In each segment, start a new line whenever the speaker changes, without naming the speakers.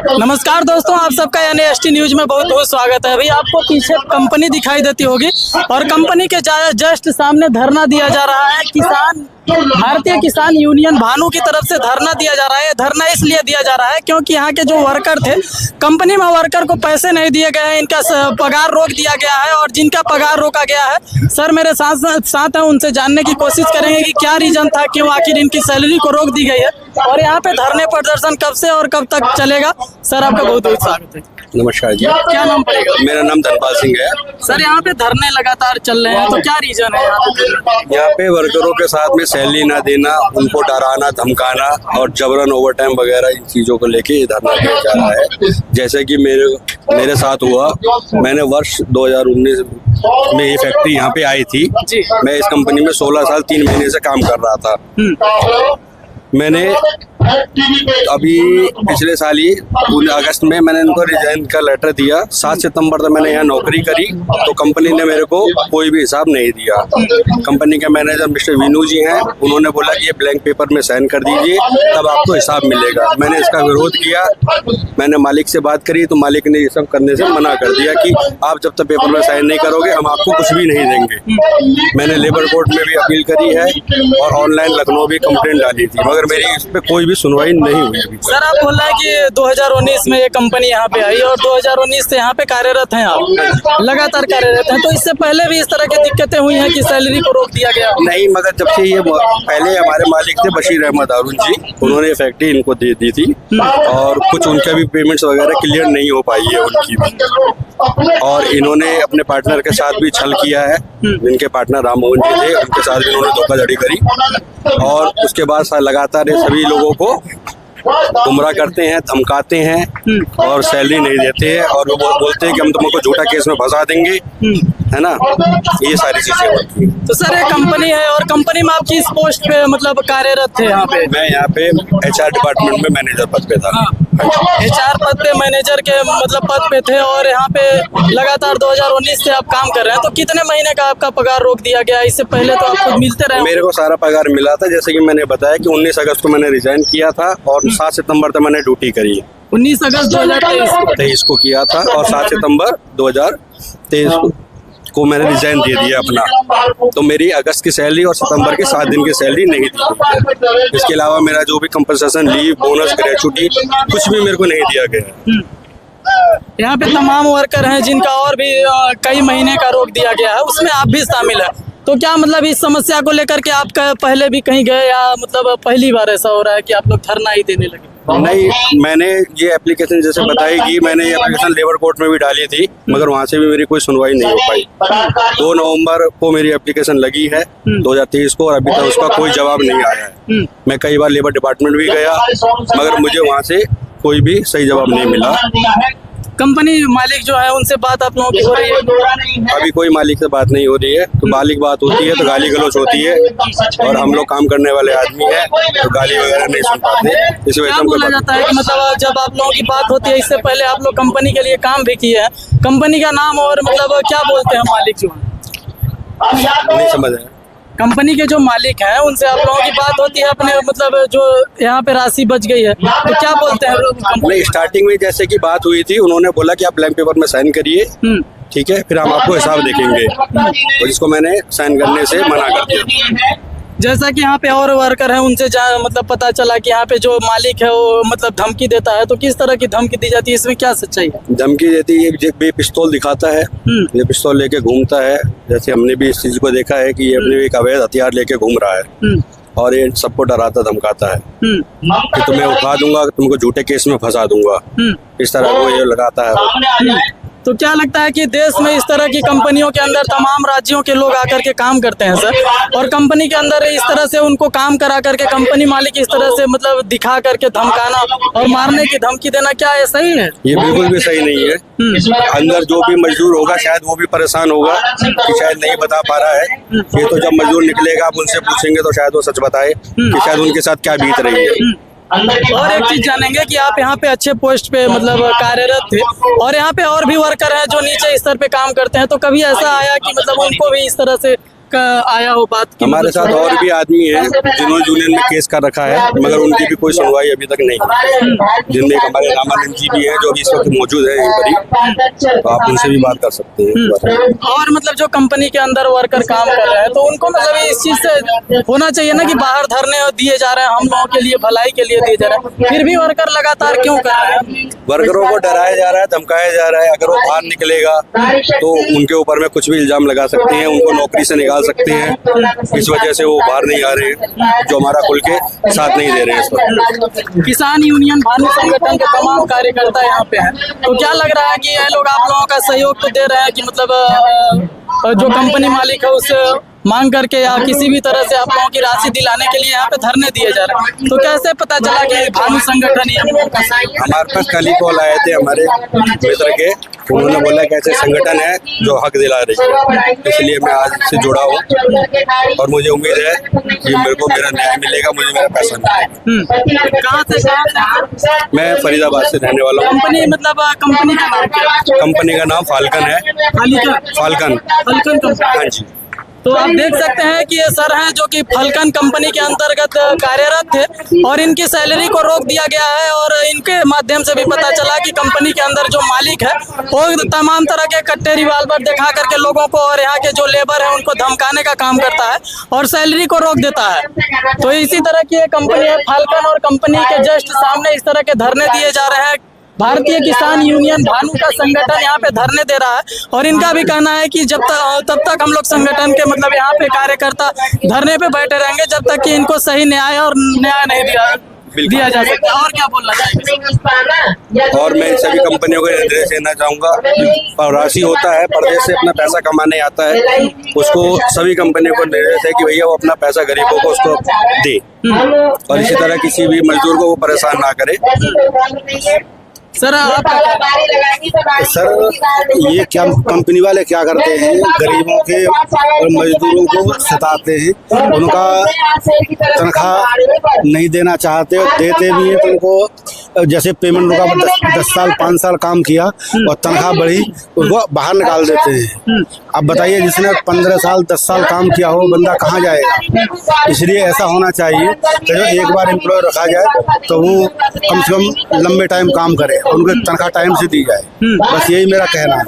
नमस्कार दोस्तों, आप सबका NST न्यूज में बहुत बहुत स्वागत है। अभी आपको पीछे कंपनी दिखाई देती होगी और कंपनी के जस्ट सामने धरना दिया जा रहा है। भारतीय किसान यूनियन भानु की तरफ से धरना दिया जा रहा है। धरना इसलिए दिया जा रहा है क्योंकि यहाँ के जो वर्कर थे, कंपनी में वर्कर को पैसे नहीं दिए गए हैं, इनका पगार रोक दिया गया है। और जिनका पगार रोका गया है, सर मेरे साथ है, उनसे जानने की कोशिश करेंगे कि क्या रीजन था, क्यों आखिर इनकी सैलरी को रोक दी गई है और यहाँ पे धरने प्रदर्शन कब से और कब तक चलेगा। सर आपका बहुत बहुत स्वागत है।
नमस्कार जी।
क्या नाम पड़ेगा?
मेरा नाम धनपाल सिंह है।
सर यहाँ पे धरने लगातार चल रहे हैं, तो क्या रीजन है
यहाँ पे वर्करों के साथ में सैलरी ना देना, उनको डराना धमकाना और जबरन ओवरटाइम वगैरह इन चीजों को लेके धरना दिया जा रहा है। जैसे कि मेरे साथ हुआ, मैंने वर्ष 2019 में ये फैक्ट्री यहाँ पे आई थी। मैं इस कंपनी में 16 साल 3 महीने से काम कर रहा था। मैंने अभी पिछले साल ही 19 अगस्त में मैंने इनको रिजाइन का लेटर दिया। 7 सितंबर तक मैंने यहाँ नौकरी करी तो कंपनी ने मेरे को कोई भी हिसाब नहीं दिया। कंपनी के मैनेजर मिस्टर विनू जी हैं, उन्होंने बोला कि ये ब्लैंक पेपर में साइन कर दीजिए, तब आपको हिसाब मिलेगा। मैंने इसका विरोध किया, मैंने मालिक से बात करी तो मालिक ने ये सब करने से मना कर दिया कि आप जब तक पेपर में साइन नहीं करोगे हम आपको कुछ भी नहीं देंगे। मैंने लेबर कोर्ट में भी अपील करी है और ऑनलाइन लखनऊ भी कंप्लेंट डाली थी, मगर मेरी इस पे कोई भी सुनवाई नहीं हुई अभी।
सर आप बोल रहे हैं कि 2019 में ये कंपनी यहाँ पे आई और 2019 से यहाँ पे कार्यरत हैं, आप लगातार कार्यरत हैं, तो इससे पहले भी इस तरह की दिक्कतें हुई हैं कि सैलरी को रोक दिया गया?
नहीं, मगर जब से ये पहले हमारे मालिक थे बशीर अहमद हारून जी, उन्होंने फैक्ट्री इनको दे दी थी और कुछ उनके भी पेमेंट्स वगैरह क्लियर नहीं हो पाई है उनकी भी। और इन्होंने अपने पार्टनर के साथ भी छल किया है, जिनके पार्टनर राम मोहन जी थे उनके साथ भी इन्होंने धोखाधड़ी करी और उसके बाद लगातार ये सभी लोगों को गुमराह करते हैं, धमकाते हैं और सैलरी नहीं देते हैं और वो बोलते हैं कि हम तुमको झूठा केस में फंसा देंगे, है ना, ये सारी चीजें होती हैं।
तो सर ये कंपनी है और कंपनी में आप किस पोस्ट पे मतलब कार्यरत थे यहाँ पे?
मैं यहाँ पे HR डिपार्टमेंट में मैनेजर पद पे था।
HR पद पे मैनेजर के मतलब पद पे थे और यहाँ पे लगातार 2019 से आप काम कर रहे हैं, तो कितने महीने का आपका पगार रोक दिया गया? इससे पहले तो आपको मिलते रहे।
मेरे को सारा पगार मिला था, जैसे कि मैंने बताया कि 19 अगस्त को मैंने रिजाइन किया था और 7 सितंबर तक मैंने ड्यूटी करी।
19 अगस्त 2023
को किया था और 7 सितंबर 2023 को मैंने रिजाइन दे दिया अपना। तो मेरी अगस्त की सैलरी और सितंबर के 7 दिन की सैलरी नहीं दी। इसके अलावा मेरा जो भी कंपनसेशन, लीव, बोनस, ग्रेचुटी कुछ भी मेरे को नहीं दिया गया।
यहाँ पे तमाम वर्कर हैं जिनका और भी कई महीने का रोक दिया गया है, उसमें आप भी शामिल है। तो क्या मतलब इस समस्या को लेकर के आप पहले भी कहीं गए या मतलब पहली बार ऐसा हो रहा है कि आप लोग धरना ही देने लगे?
नहीं, मैंने ये एप्लीकेशन जैसे बताई कि मैंने ये एप्लीकेशन लेबर कोर्ट में भी डाली थी, मगर वहाँ से भी मेरी कोई सुनवाई नहीं हो पाई। 2 नवंबर को मेरी एप्लीकेशन लगी है 2023 को और अभी तक उसका कोई जवाब नहीं आया है। मैं कई बार लेबर डिपार्टमेंट भी गया मगर मुझे वहाँ से कोई भी सही जवाब नहीं मिला।
कंपनी मालिक जो है उनसे बात आप लोगों की हो रही है?
अभी कोई मालिक से बात नहीं हो रही है। तो मालिक बात होती है तो गाली गलौज होती है और हम लोग काम करने वाले आदमी हैं तो गाली वगैरह नहीं सुन पाते। इस वजह से
बोला जाता है कि मतलब जब आप लोगों की बात होती है, इससे पहले आप लोग कंपनी के लिए काम भी किए हैं, कंपनी का नाम और मतलब क्या बोलते हैं मालिक जो
नहीं समझ आया।
कंपनी के जो मालिक हैं उनसे आप लोगों की बात होती है अपने मतलब जो यहाँ पे राशि बच गई है तो क्या बोलते हैं लोग?
नहीं, स्टार्टिंग में जैसे कि बात हुई थी, उन्होंने बोला कि आप ब्लैंक पेपर में साइन करिए, ठीक है, फिर हम आपको हिसाब देखेंगे, तो जिसको मैंने साइन करने से मना कर दिया।
जैसा कि यहाँ पे और वर्कर हैं उनसे मतलब पता चला कि यहाँ पे जो मालिक है वो मतलब धमकी देता है, तो किस तरह की धमकी दी जाती है, इसमें क्या सच्चाई है?
धमकी देती है, ये पिस्तौल दिखाता है, ये पिस्तौल लेके घूमता है। जैसे हमने भी इस चीज को देखा है कि ये अपने एक अवैध हथियार लेके घूम रहा है और ये सबको डराता धमकाता है कि तुम्हें उठा दूंगा, तुमको झूठे केस में फंसा दूंगा, इस तरह को ये लगाता है।
तो क्या लगता है कि देश में इस तरह की कंपनियों के अंदर तमाम राज्यों के लोग आकर के काम करते हैं सर, और कंपनी के अंदर इस तरह से उनको काम करा करके कंपनी मालिक इस तरह से मतलब दिखा करके धमकाना और मारने की धमकी देना, क्या ये सही है?
ये बिल्कुल भी सही नहीं है। अंदर जो भी मजदूर होगा शायद वो भी परेशान होगा कि शायद नहीं बता पा रहा है। ये तो जब मजदूर निकलेगा आप उनसे पूछेंगे तो शायद वो सच बताए कि शायद उनके साथ क्या बीत रही है।
और एक चीज जानेंगे कि आप यहाँ पे अच्छे पोस्ट पे मतलब कार्यरत थे और यहाँ पे और भी वर्कर हैं जो नीचे स्तर पे काम करते हैं, तो कभी ऐसा आया कि मतलब उनको भी इस तरह से आया हो बात की?
हमारे साथ और भी आदमी हैं जिन्होंने यूनियन में केस कर रखा है, मगर उनकी भी कोई सुनवाई अभी तक नहीं है। जिनमें हमारे रामानंद जी भी हैं जो अभी इस वक्त मौजूद है यहीं पर ही, तो आप उनसे भी बात कर सकते हैं।
और मतलब जो कंपनी के अंदर वर्कर काम कर रहे हैं तो उनको मतलब इस चीज से होना चाहिए ना कि बाहर धरने दिए जा रहे हैं, हम लोगों के लिए भलाई के लिए दिए जा रहे हैं, फिर भी वर्कर लगातार क्यों कर रहे हैं?
वर्करों को डराया जा रहा है, धमकाया जा रहा है। अगर वो बाहर निकलेगा तो उनके ऊपर में कुछ भी इल्जाम लगा सकते हैं, उनको नौकरी से निकाल सकते हैं। इस वजह से वो बाहर नहीं आ रहे हैं, जो हमारा खुल के साथ नहीं दे रहे हैं इस वक्त।
किसान यूनियन भानु संगठन के तमाम कार्यकर्ता यहाँ पे हैं, तो क्या लग रहा है कि ये लोग आप लोगों का सहयोग तो दे रहे हैं कि मतलब जो कंपनी मालिक है उससे मांग करके या किसी भी तरह से आप लोगों की राशि दिलाने के लिए यहाँ पे धरने दिए जा रहे हैं, तो कैसे पता चला कि भानु संगठन ही हम लोगों का सहयोग?
हमारे पास कल ही कॉल आए थे हमारे मित्र के, उन्होंने बोला कि ऐसे संगठन है जो हक दिला रही है, इसलिए मैं आज से जुड़ा हूँ और मुझे उम्मीद है कि मेरे को मेरा न्याय मिलेगा, मुझे मेरा पैसा मिलेगा।
कहाँ से?
मैं फरीदाबाद से रहने वाला हूँ।
कंपनी मतलब कंपनी का नाम क्या है?
कंपनी का नाम फाल्कन है। Falcon
company.
हाँ जी।
तो आप देख सकते हैं कि ये सर हैं जो कि फलकन कंपनी के अंतर्गत कार्यरत थे और इनकी सैलरी को रोक दिया गया है और इनके माध्यम से भी पता चला कि कंपनी के अंदर जो मालिक है वो तमाम तरह के कट्टे रिवाल्वर दिखा करके लोगों को और यहाँ के जो लेबर है उनको धमकाने का काम करता है और सैलरी को रोक देता है। तो इसी तरह की एक कंपनी है फाल्कन और कंपनी के जस्ट सामने इस तरह के धरने दिए जा रहे हैं। भारतीय किसान यूनियन भानु का संगठन यहाँ पे धरने दे रहा है और इनका भी कहना है कि तब तक हम लोग संगठन के मतलब यहाँ पे कार्यकर्ता धरने पे बैठे रहेंगे जब तक कि इनको सही न्याय और न्याय नहीं दिया जा सकता। और क्या बोलना चाहिए?
और मैं सभी कंपनियों को निर्देश देना चाहूंगा, प्रवासी होता है परदेश से अपना पैसा कमाने आता है, उसको सभी कंपनियों को निर्देश है कि भैया वो अपना पैसा गरीबों को उसको दे और इसी तरह किसी भी मजदूर को वो परेशान ना करे।
सर
ये क्या कंपनी वाले क्या करते हैं, गरीबों के और मजदूरों को सताते हैं, उनका तनख्वाह नहीं देना चाहते, देते भी हैं तो उनको जैसे पेमेंट उनका 10 साल 5 साल काम किया और तनख्वाह बढ़ी उनको बाहर निकाल देते हैं। अब बताइए जिसने 15 साल 10 साल काम किया हो बंदा कहाँ जाएगा? इसलिए ऐसा होना चाहिए कि जो एक बार एम्प्लॉय रखा जाए तो वो कम से कम लंबे टाइम काम करे, उनको तनख्वाह टाइम से दी जाए, बस यही मेरा कहना है।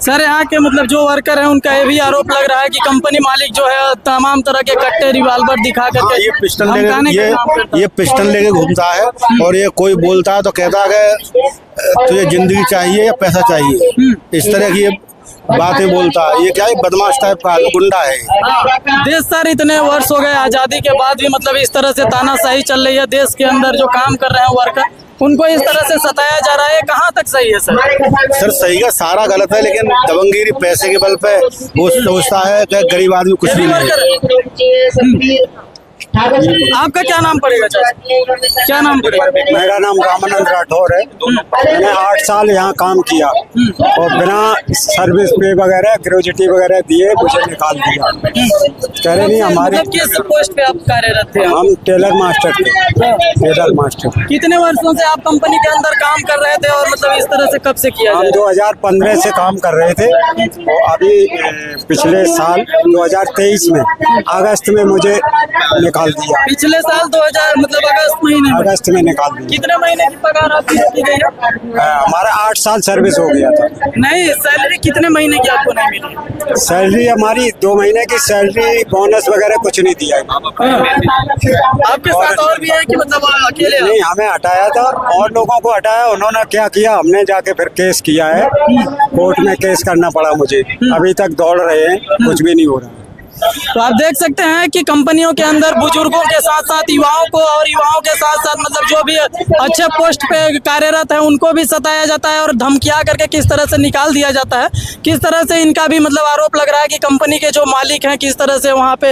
सर यहाँ के मतलब जो वर्कर हैं उनका ये भी आरोप लग रहा है कि कंपनी मालिक जो है तमाम तरह के कट्टे रिवाल्वर दिखा करके
ये पिस्टन लेके घूमता है और ये कोई बोलता है तो कहता है तुझे जिंदगी चाहिए या पैसा चाहिए, इस तरह की बातें बोलता है। ये क्या है, बदमाश टाइप का गुंडा है।
देश सर इतने वर्ष हो गए आजादी के बाद भी मतलब इस तरह से तानाशाही चल रही है, देश के अंदर जो काम कर रहे हैं वर्कर उनको इस तरह से सताया जा रहा है, कहाँ तक सही है सर?
सर सही है, सारा गलत है, लेकिन दबंगगिरी पैसे के बल पे वो सोचता है कि गरीब आदमी कुछ भी नहीं।
आपका क्या नाम पड़ेगा चाचा? क्या नाम पड़ेगा?
मेरा नाम रामानंद राठौर है। मैंने 8 साल यहाँ काम किया और बिना सर्विस पे वगैरह ग्रेजुएटी वगैरह दिए मुझे निकाल दिया। कह रहे नहीं हमारे
मतलब किस पोस्ट पे आप कार्यरत थे?
हम टेलर मास्टर थे। Tailor master.
कितने वर्षों से आप कंपनी के अंदर काम कर रहे थे और मतलब इस तरह से कब से किया?
हम 2015 से काम कर रहे थे और अभी पिछले साल 2023 में अगस्त में मुझे निकाल दिया।
पिछले साल 2000 मतलब अगस्त में
निकाल दिया।
कितने महीने की पगार आपकी रखी गई है?
हमारा 8 साल सर्विस हो गया था।
नहीं, सैलरी कितने महीने की आपको नहीं मिली?
सैलरी हमारी 2 महीने की सैलरी, बोनस वगैरह कुछ नहीं दिया।
आपके साथ और भी है कि मतलब अकेले?
नहीं, हमें हटाया था और लोगों को हटाया। उन्होंने क्या किया, हमने जाके फिर केस किया है, कोर्ट में केस करना पड़ा मुझे। अभी तक दौड़ रहे हैं, कुछ भी नहीं हो रहा।
तो आप देख सकते हैं कि कंपनियों के अंदर बुजुर्गों के साथ साथ युवाओं को और युवाओं के साथ साथ मतलब जो भी अच्छे पोस्ट पे कार्यरत है उनको भी सताया जाता है और धमकिया करके किस तरह से निकाल दिया जाता है। किस तरह से इनका भी मतलब आरोप लग रहा है कि कंपनी के जो मालिक हैं किस तरह से वहाँ पे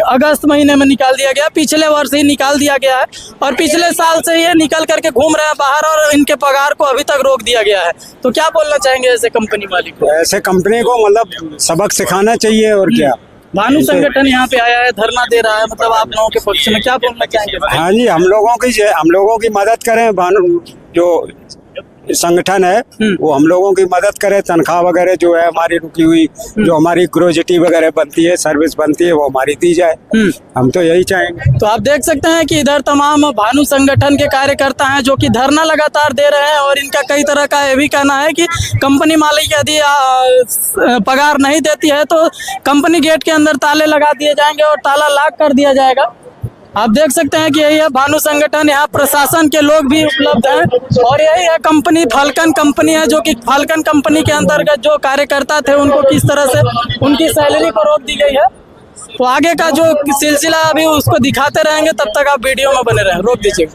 अगस्त महीने में निकाल दिया गया, पिछले वर्ष ही निकाल दिया गया है और पिछले साल से ये निकल करके घूम रहे हैं बाहर और इनके पगार को अभी तक रोक दिया गया है। तो क्या बोलना चाहेंगे ऐसे कंपनी मालिक को?
ऐसे कंपनी को मतलब सबक सिखाना चाहिए और क्या।
भानु संगठन यहाँ पे आया है, धरना दे रहा है, मतलब आप लोगों के पक्ष में क्या बोलना चाहेंगे?
हाँ जी, हम लोगों की मदद करें। भानु जो
संगठन है वो हम लोगों की मदद करे, तनख्वाह वगैरह जो है हमारी रुकी हुई, जो हमारी ग्रेजुटी वगैरह बनती है, सर्विस बनती है, वो हमारी दी जाए। हम तो यही चाहेंगे।
तो आप देख सकते हैं कि इधर तमाम भानु संगठन के कार्यकर्ता हैं जो कि धरना लगातार दे रहे हैं और इनका कई तरह का ये भी कहना है कि कंपनी मालिक यदि पगार नहीं देती है तो कंपनी गेट के अंदर ताले लगा दिए जाएंगे और ताला लॉक कर दिया जाएगा। आप देख सकते हैं कि यही है भानु संगठन, यहाँ प्रशासन के लोग भी उपलब्ध हैं और यही है कंपनी, फाल्कन कंपनी है, जो कि फाल्कन कंपनी के अंतर्गत जो कार्यकर्ता थे उनको किस तरह से उनकी सैलरी को रोक दी गई है। तो आगे का जो सिलसिला अभी उसको दिखाते रहेंगे, तब तक आप वीडियो में बने रहें। रोक दीजिए।